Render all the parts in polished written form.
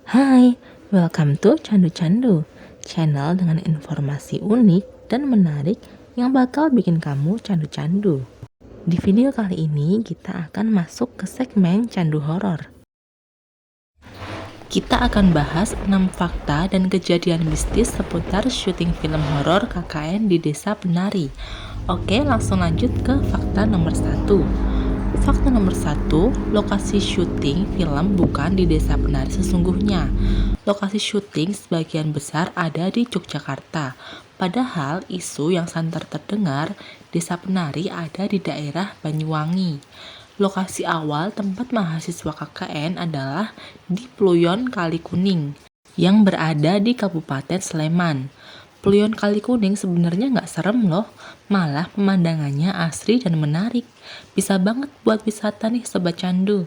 Hai, welcome to Candu Candu, channel dengan informasi unik dan menarik yang bakal bikin kamu candu-candu. Di video kali ini kita akan masuk ke segmen candu horor. Kita akan bahas 6 fakta dan kejadian mistis seputar syuting film horor KKN di Desa Penari. Oke, langsung lanjut ke fakta nomor 1. Fakta nomor 1, lokasi syuting film bukan di Desa Penari sesungguhnya. Lokasi syuting sebagian besar ada di Yogyakarta. Padahal isu yang santer terdengar, Desa Penari ada di daerah Banyuwangi. Lokasi awal tempat mahasiswa KKN adalah di Pluyon Kalikuning yang berada di Kabupaten Sleman. Pluyon Kalikuning sebenarnya nggak serem loh, malah pemandangannya asri dan menarik. Bisa banget buat wisata nih Sobat Candu.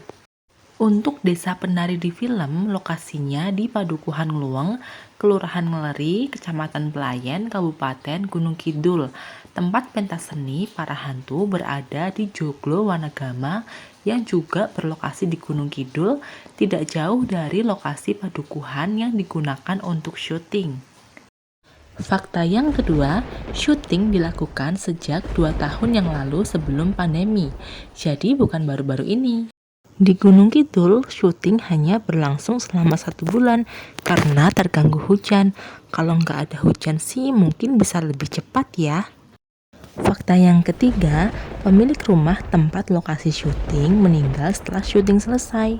Untuk Desa Penari di film, lokasinya di Padukuhan Ngluweng, Kelurahan Ngeleri, Kecamatan Pelayan, Kabupaten Gunung Kidul. Tempat pentas seni para hantu berada di Joglo Wanagama yang juga berlokasi di Gunung Kidul, tidak jauh dari lokasi padukuhan yang digunakan untuk syuting. Fakta yang kedua, syuting dilakukan sejak 2 tahun yang lalu sebelum pandemi, jadi bukan baru-baru ini. Di Gunung Kidul, syuting hanya berlangsung selama 1 bulan karena terganggu hujan. Kalau nggak ada hujan sih mungkin bisa lebih cepat ya. Fakta yang ketiga, pemilik rumah tempat lokasi syuting meninggal setelah syuting selesai.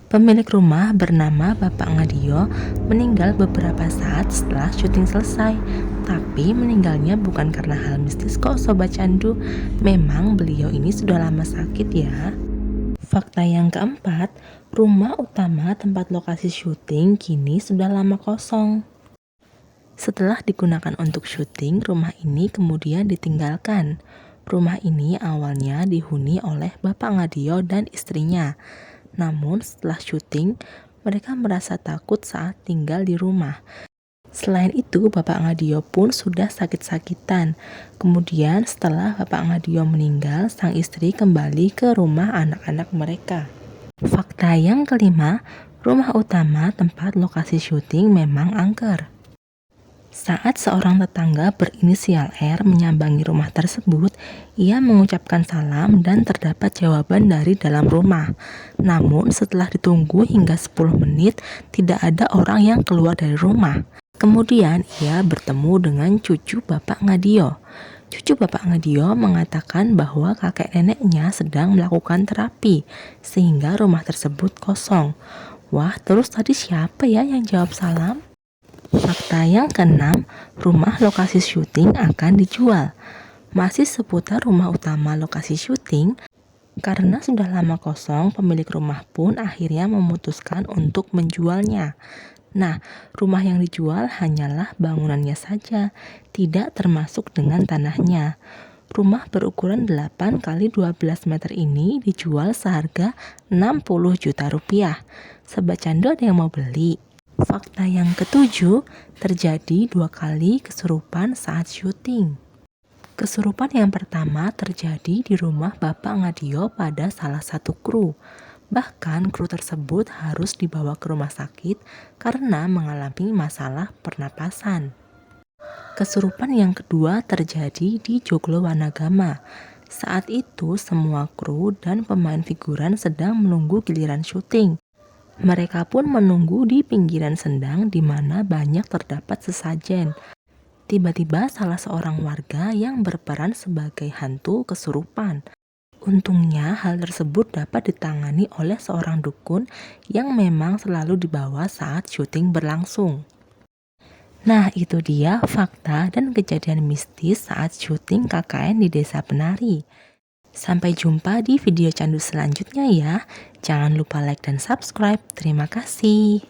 Pemilik rumah bernama Bapak Ngadio meninggal beberapa saat setelah syuting selesai. Tapi meninggalnya bukan karena hal mistis kok Sobat Candu. Memang beliau ini sudah lama sakit ya. Fakta yang keempat, rumah utama tempat lokasi syuting kini sudah lama kosong. Setelah digunakan untuk syuting, rumah ini kemudian ditinggalkan. Rumah ini awalnya dihuni oleh Bapak Ngadio dan istrinya. Namun setelah syuting, mereka merasa takut saat tinggal di rumah. Selain itu, Bapak Ngadio pun sudah sakit-sakitan. Kemudian setelah Bapak Ngadio meninggal, sang istri kembali ke rumah anak-anak mereka. Fakta yang kelima, rumah utama tempat lokasi syuting memang angker. Saat seorang tetangga berinisial R menyambangi rumah tersebut, ia mengucapkan salam dan terdapat jawaban dari dalam rumah. Namun setelah ditunggu hingga 10 menit, tidak ada orang yang keluar dari rumah. Kemudian ia bertemu dengan cucu Bapak Ngadio. Cucu Bapak Ngadio mengatakan bahwa kakek neneknya sedang melakukan terapi, sehingga rumah tersebut kosong. Wah, terus tadi siapa ya yang jawab salam? Fakta yang keenam, rumah lokasi syuting akan dijual. Masih seputar rumah utama lokasi syuting, karena sudah lama kosong, pemilik rumah pun akhirnya memutuskan untuk menjualnya. Nah, rumah yang dijual hanyalah bangunannya saja, tidak termasuk dengan tanahnya. Rumah berukuran 8 kali 12 meter ini dijual seharga 60 juta rupiah. Sobat Candu ada yang mau beli? Fakta yang ketujuh, terjadi 2 kali kesurupan saat syuting. Kesurupan yang pertama terjadi di rumah Bapak Ngadio pada salah satu kru. Bahkan kru tersebut harus dibawa ke rumah sakit karena mengalami masalah pernapasan. Kesurupan yang kedua terjadi di Joglo Wanagama. Saat itu semua kru dan pemain figuran sedang menunggu giliran syuting. Mereka pun menunggu di pinggiran sendang di mana banyak terdapat sesajen. Tiba-tiba salah seorang warga yang berperan sebagai hantu kesurupan. Untungnya hal tersebut dapat ditangani oleh seorang dukun yang memang selalu dibawa saat syuting berlangsung. Nah, itu dia fakta dan kejadian mistis saat syuting KKN di Desa Penari. Sampai jumpa di video candu selanjutnya ya. Jangan lupa like dan subscribe. Terima kasih.